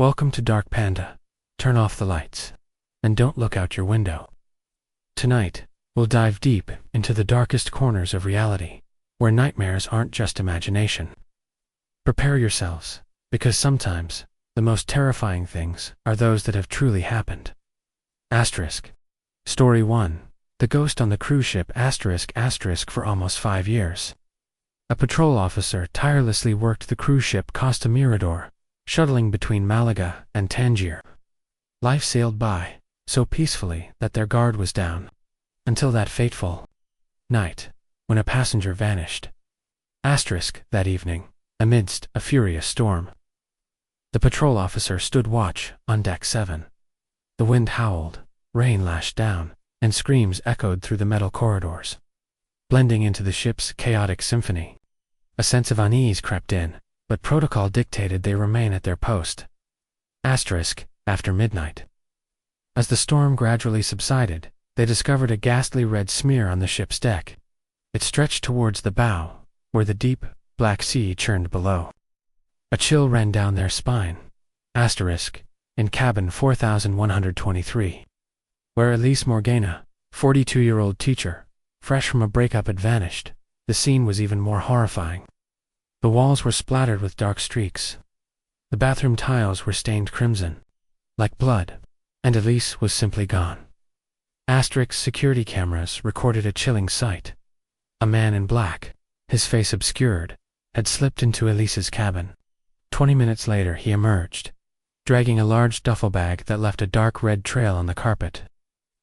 Welcome to Dark Panda. Turn off the lights. And don't look out your window. Tonight, we'll dive deep into the darkest corners of reality, where nightmares aren't just imagination. Prepare yourselves, because sometimes, the most terrifying things are those that have truly happened. Asterisk. Story 1. The ghost on the cruise ship *** for almost 5 years. A patrol officer tirelessly worked the cruise ship Costa Mirador, shuttling between Malaga and Tangier. Life sailed by, so peacefully that their guard was down, until that fateful night, when a passenger vanished. That evening, amidst a furious storm. The patrol officer stood watch on Deck 7. The wind howled, rain lashed down, and screams echoed through the metal corridors, blending into the ship's chaotic symphony. A sense of unease crept in, but protocol dictated they remain at their post. After midnight. As the storm gradually subsided, they discovered a ghastly red smear on the ship's deck. It stretched towards the bow, where the deep, black sea churned below. A chill ran down their spine. In cabin 4123. Where Elise Morgana, 42-year-old teacher, fresh from a breakup, had vanished, the scene was even more horrifying. The walls were splattered with dark streaks. The bathroom tiles were stained crimson, like blood, and Elise was simply gone. Security cameras recorded a chilling sight. A man in black, his face obscured, had slipped into Elise's cabin. 20 minutes later he emerged, dragging a large duffel bag that left a dark red trail on the carpet.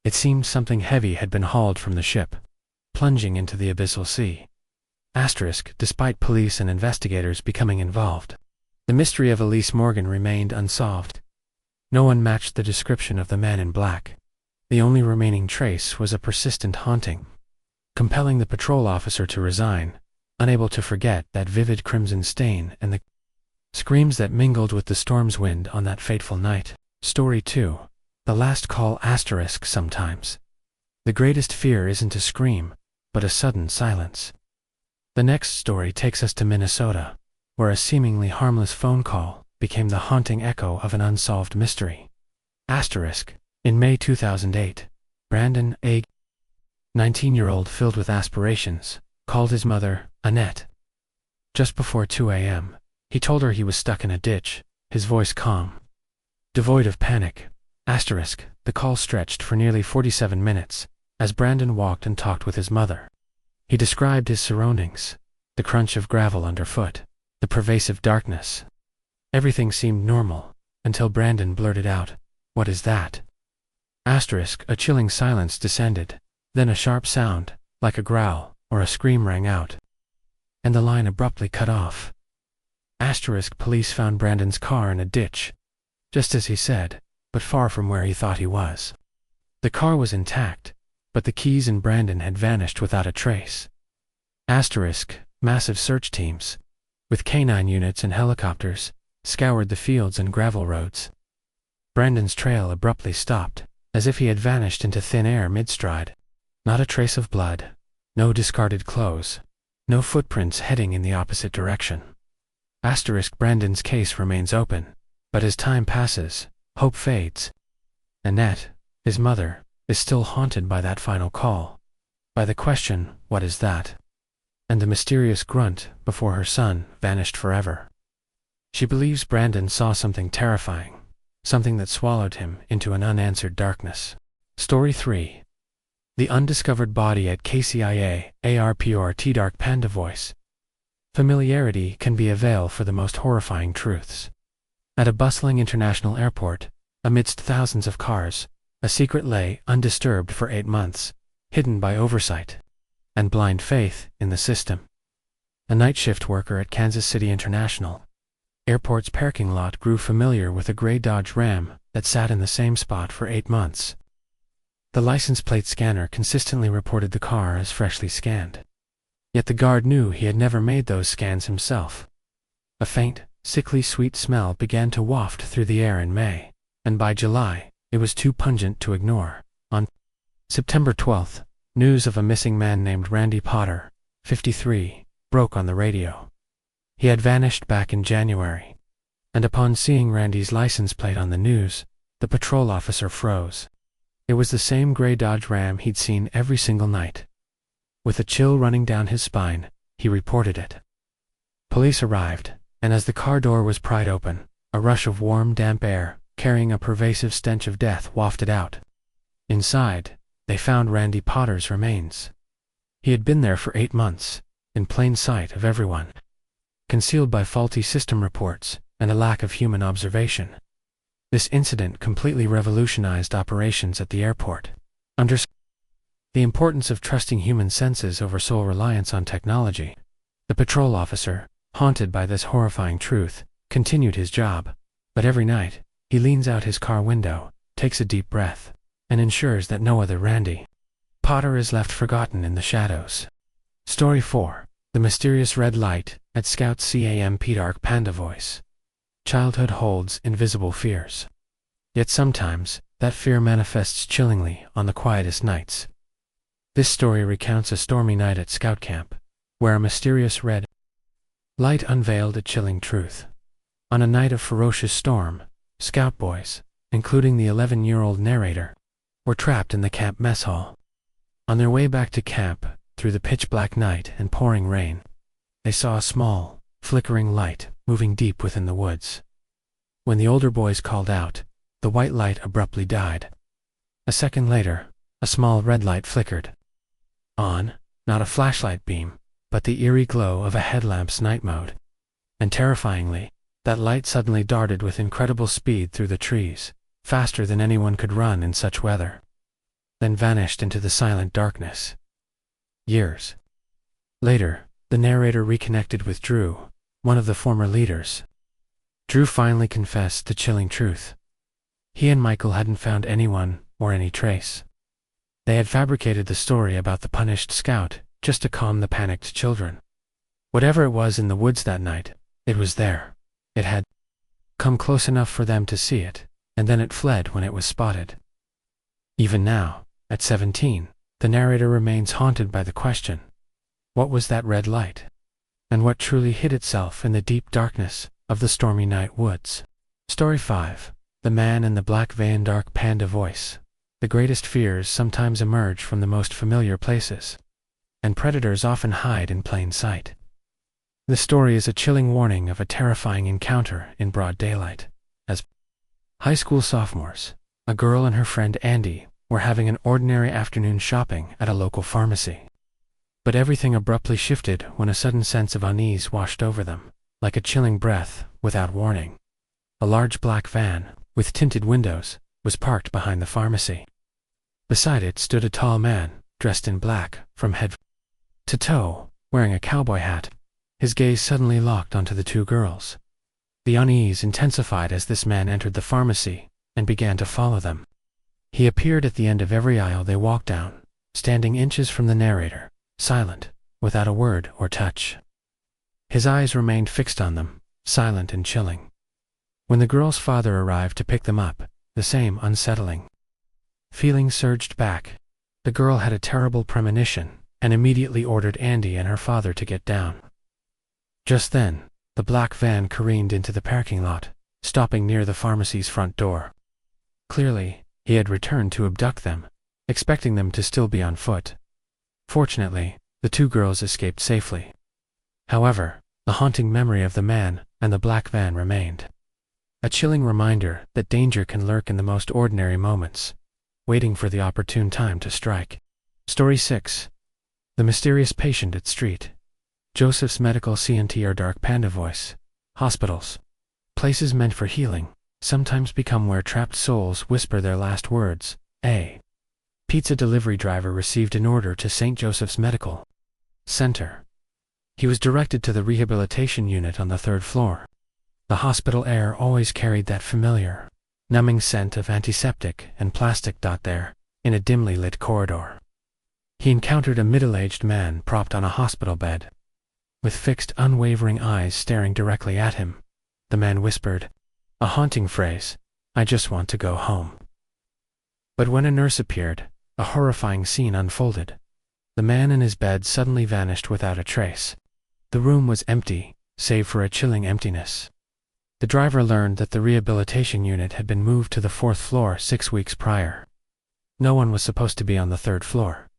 It seemed something heavy had been hauled from the ship, plunging into the abyssal sea. Despite police and investigators becoming involved, the mystery of Elise Morgan remained unsolved. No one matched the description of the man in black. The only remaining trace was a persistent haunting, compelling the patrol officer to resign, unable to forget that vivid crimson stain and the screams that mingled with the storm's wind on that fateful night. Story 2. The last call ***. Sometimes the greatest fear isn't a scream, but a sudden silence. The next story takes us to Minnesota, where a seemingly harmless phone call became the haunting echo of an unsolved mystery. In May 2008, Brandon, a 19-year-old filled with aspirations, called his mother, Annette. Just before 2 a.m., he told her he was stuck in a ditch, his voice calm, devoid of panic. The call stretched for nearly 47 minutes, as Brandon walked and talked with his mother. He described his surroundings, the crunch of gravel underfoot, the pervasive darkness. Everything seemed normal, until Brandon blurted out, "What is that?" A chilling silence descended, then a sharp sound, like a growl or a scream, rang out, and the line abruptly cut off. Police found Brandon's car in a ditch, just as he said, but far from where he thought he was. The car was intact, but the keys and Brandon had vanished without a trace. Massive search teams, with canine units and helicopters, scoured the fields and gravel roads. Brandon's trail abruptly stopped, as if he had vanished into thin air mid-stride. Not a trace of blood, no discarded clothes, no footprints heading in the opposite direction. Brandon's case remains open, but as time passes, hope fades. Annette, his mother, is still haunted by that final call, by the question, "What is that?" and the mysterious grunt before her son vanished forever. She believes Brandon saw something terrifying, something that swallowed him into an unanswered darkness. Story 3. The undiscovered body at KCIA ARPORT. Dark Panda voice. Familiarity can be a veil for the most horrifying truths. At a bustling international airport, amidst thousands of cars, a secret lay undisturbed for 8 months, hidden by oversight and blind faith in the system. A night shift worker at Kansas City International Airport's parking lot grew familiar with a gray Dodge Ram that sat in the same spot for 8 months. The license plate scanner consistently reported the car as freshly scanned. Yet the guard knew he had never made those scans himself. A faint, sickly sweet smell began to waft through the air in May, and by July, it was too pungent to ignore. On September 12th, news of a missing man named Randy Potter, 53, broke on the radio. He had vanished back in January. and upon seeing Randy's license plate on the news, the patrol officer froze. It was the same gray Dodge Ram he'd seen every single night. With a chill running down his spine, he reported it. Police arrived, and as the car door was pried open, a rush of warm, damp air, carrying a pervasive stench of death, wafted out. Inside, they found Randy Potter's remains. He had been there for 8 months, in plain sight of everyone, concealed by faulty system reports and a lack of human observation. This incident completely revolutionized operations at the airport. The importance of trusting human senses over sole reliance on technology. The patrol officer, haunted by this horrifying truth, continued his job, but every night, he leans out his car window, takes a deep breath, and ensures that no other Randy Potter is left forgotten in the shadows. Story 4. The Mysterious Red Light at Scout's Camp. Dark Panda voice. Childhood holds invisible fears. Yet sometimes, that fear manifests chillingly on the quietest nights. This story recounts a stormy night at Scout Camp, where a mysterious red light unveiled a chilling truth. On a night of ferocious storm, Scout boys, including the 11-year-old narrator, were trapped in the camp mess hall. On their way back to camp, through the pitch-black night and pouring rain, they saw a small, flickering light moving deep within the woods. When the older boys called out, the white light abruptly died. A second later, a small red light flickered on, not a flashlight beam, but the eerie glow of a headlamp's night mode. And terrifyingly, that light suddenly darted with incredible speed through the trees, faster than anyone could run in such weather, then vanished into the silent darkness. Years later, the narrator reconnected with Drew, one of the former leaders. Drew finally confessed the chilling truth. He and Michael hadn't found anyone or any trace. They had fabricated the story about the punished scout just to calm the panicked children. Whatever it was in the woods that night, it was there. It had come close enough for them to see it, and then it fled when it was spotted. Even now, at 17, the narrator remains haunted by the question, what was that red light? And what truly hid itself in the deep darkness of the stormy night woods? Story 5. The Man in the Black Van. Dark Panda voice. The greatest fears sometimes emerge from the most familiar places, and predators often hide in plain sight. This story is a chilling warning of a terrifying encounter in broad daylight. As high school sophomores, a girl and her friend Andy were having an ordinary afternoon shopping at a local pharmacy. But everything abruptly shifted when a sudden sense of unease washed over them, like a chilling breath without warning. A large black van, with tinted windows, was parked behind the pharmacy. Beside it stood a tall man, dressed in black, from head to toe, wearing a cowboy hat. His gaze suddenly locked onto the two girls. The unease intensified as this man entered the pharmacy and began to follow them. He appeared at the end of every aisle they walked down, standing inches from the narrator, silent, without a word or touch. His eyes remained fixed on them, silent and chilling. When the girl's father arrived to pick them up, the same unsettling feeling surged back. The girl had a terrible premonition and immediately ordered Andy and her father to get down. Just then, the black van careened into the parking lot, stopping near the pharmacy's front door. Clearly, he had returned to abduct them, expecting them to still be on foot. Fortunately, the two girls escaped safely. However, the haunting memory of the man and the black van remained. A chilling reminder that danger can lurk in the most ordinary moments, waiting for the opportune time to strike. Story 6. The Mysterious Patient at Street. Joseph's Medical Center. Dark Panda voice. Hospitals, places meant for healing, sometimes become where trapped souls whisper their last words. A pizza delivery driver received an order to St. Joseph's Medical Center. He was directed to the rehabilitation unit on the 3rd floor. The hospital air always carried that familiar, numbing scent of antiseptic and plastic. There, in a dimly lit corridor, he encountered a middle-aged man propped on a hospital bed. With fixed, unwavering eyes staring directly at him, the man whispered, a haunting phrase, "I just want to go home." But when a nurse appeared, a horrifying scene unfolded. The man in his bed suddenly vanished without a trace. The room was empty, save for a chilling emptiness. The driver learned that the rehabilitation unit had been moved to the 4th floor 6 weeks prior. No one was supposed to be on the 3rd floor.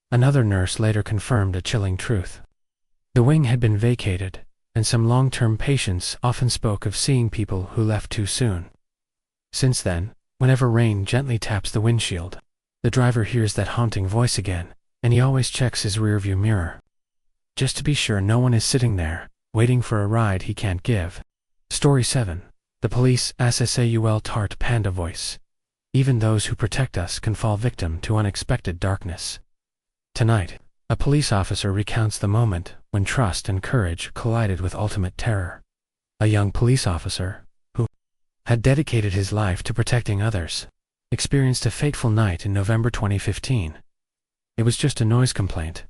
Another nurse later confirmed a chilling truth. The wing had been vacated, and some long-term patients often spoke of seeing people who left too soon. Since then, whenever rain gently taps the windshield, the driver hears that haunting voice again, and he always checks his rearview mirror, just to be sure no one is sitting there, waiting for a ride he can't give. Story 7. The police SSAUL tart Panda voice. Even those who protect us can fall victim to unexpected darkness. Tonight, a police officer recounts the moment when trust and courage collided with ultimate terror. A young police officer, who had dedicated his life to protecting others, experienced a fateful night in November 2015. It was just a noise complaint,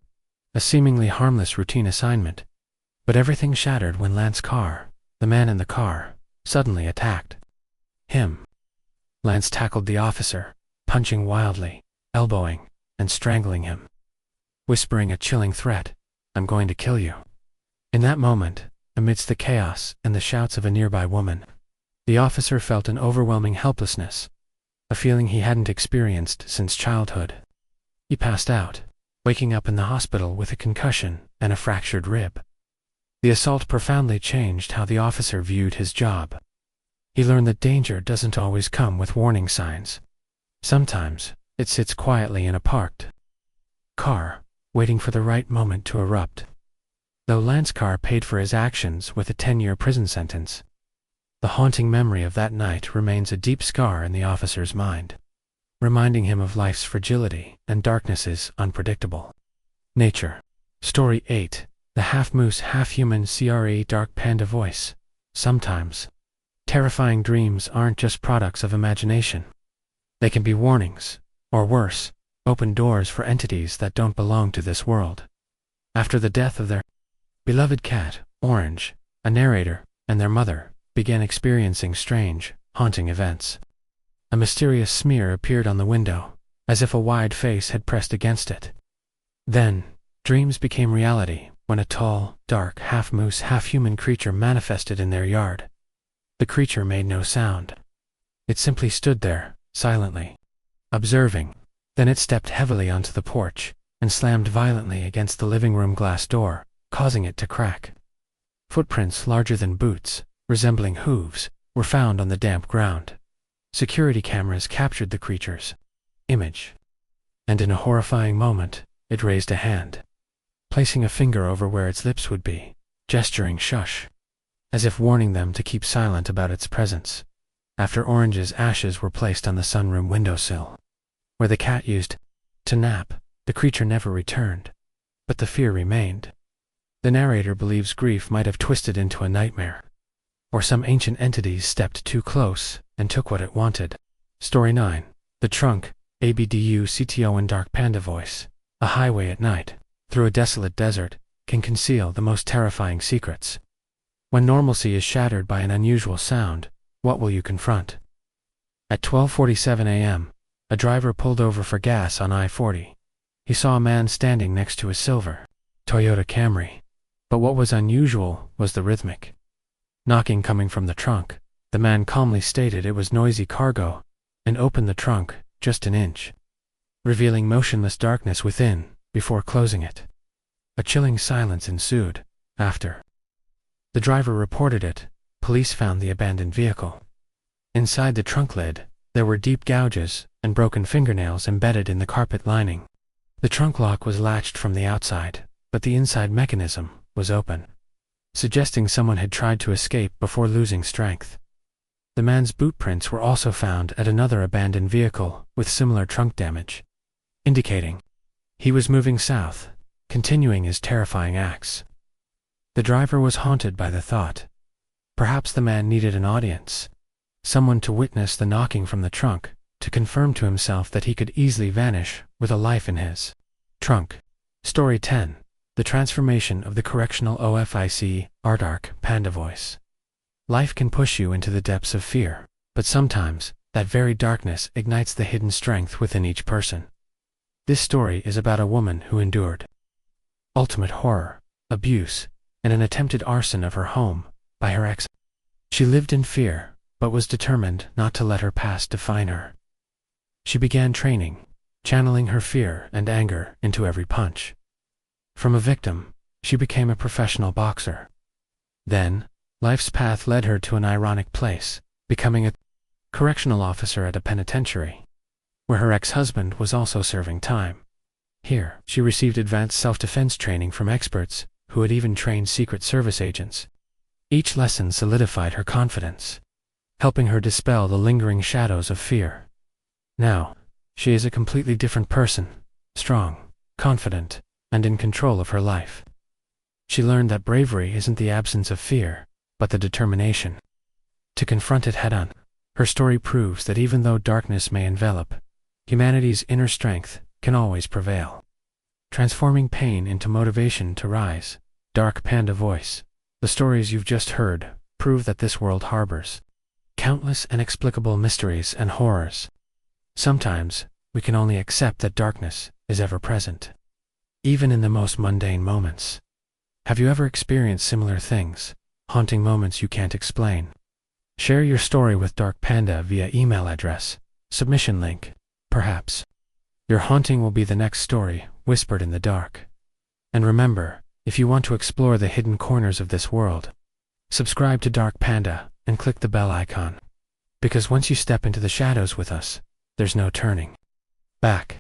a seemingly harmless routine assignment, but everything shattered when Lance Carr, the man in the car, suddenly attacked him. Lance tackled the officer, punching wildly, elbowing, and strangling him, whispering a chilling threat, "I'm going to kill you." In that moment, amidst the chaos and the shouts of a nearby woman, the officer felt an overwhelming helplessness, a feeling he hadn't experienced since childhood. He passed out, waking up in the hospital with a concussion and a fractured rib. The assault profoundly changed how the officer viewed his job. He learned that danger doesn't always come with warning signs. Sometimes, it sits quietly in a parked car, waiting for the right moment to erupt. Though Lance Carr paid for his actions with a 10-year prison sentence, the haunting memory of that night remains a deep scar in the officer's mind, reminding him of life's fragility and darkness's unpredictable nature. Story 8. The half-moose, half-human scarier dark panda voice. Sometimes, terrifying dreams aren't just products of imagination. They can be warnings, or worse, open doors for entities that don't belong to this world. After the death of their beloved cat, Orange, a narrator and their mother began experiencing strange, haunting events. A mysterious smear appeared on the window, as if a wide face had pressed against it. Then, dreams became reality when a tall, dark, half-moose, half-human creature manifested in their yard. The creature made no sound. It simply stood there, silently, observing. Then it stepped heavily onto the porch and slammed violently against the living room glass door, causing it to crack. Footprints larger than boots, resembling hooves, were found on the damp ground. Security cameras captured the creature's image, and in a horrifying moment, it raised a hand, placing a finger over where its lips would be, gesturing shush, as if warning them to keep silent about its presence. After Orange's ashes were placed on the sunroom windowsill, where the cat used to nap, the creature never returned, but the fear remained. The narrator believes grief might have twisted into a nightmare, or some ancient entities stepped too close and took what it wanted. Story 9. The Trunk, ABDU and dark panda voice. A highway at night, through a desolate desert, can conceal the most terrifying secrets. When normalcy is shattered by an unusual sound, what will you confront? At 12:47 a.m., a driver pulled over for gas on I-40. He saw a man standing next to a silver Toyota Camry. But what was unusual was the rhythmic knocking coming from the trunk. The man calmly stated it was noisy cargo, and opened the trunk just an inch, revealing motionless darkness within before closing it. A chilling silence ensued. After the driver reported it, police found the abandoned vehicle. Inside the trunk lid, there were deep gouges and broken fingernails embedded in the carpet lining. The trunk lock was latched from the outside, but the inside mechanism was open, suggesting someone had tried to escape before losing strength. The man's boot prints were also found at another abandoned vehicle with similar trunk damage, indicating he was moving south, continuing his terrifying acts. The driver was haunted by the thought. Perhaps the man needed an audience, someone to witness the knocking from the trunk, to confirm to himself that he could easily vanish with a life in his trunk. Story 10. The transformation of the correctional officer, dark panda voice. Life can push you into the depths of fear, but sometimes, that very darkness ignites the hidden strength within each person. This story is about a woman who endured ultimate horror, abuse, and an attempted arson of her home by her ex She lived in fear, but was determined not to let her past define her. She began training, channeling her fear and anger into every punch. From a victim, she became a professional boxer. Then, life's path led her to an ironic place, becoming a correctional officer at a penitentiary, where her ex-husband was also serving time. Here, she received advanced self-defense training from experts who had even trained Secret Service agents. Each lesson solidified her confidence, helping her dispel the lingering shadows of fear. Now, she is a completely different person, strong, confident, and in control of her life. She learned that bravery isn't the absence of fear, but the determination to confront it head-on. Her story proves that even though darkness may envelop, humanity's inner strength can always prevail, transforming pain into motivation to rise. Dark Panda voice. The stories you've just heard prove that this world harbors countless inexplicable mysteries and horrors. Sometimes, we can only accept that darkness is ever present, even in the most mundane moments. Have you ever experienced similar things, haunting moments you can't explain? Share your story with Dark Panda via email address, submission link. Perhaps your haunting will be the next story whispered in the dark. And remember, if you want to explore the hidden corners of this world, subscribe to Dark Panda and click the bell icon. Because once you step into the shadows with us, there's no turning back.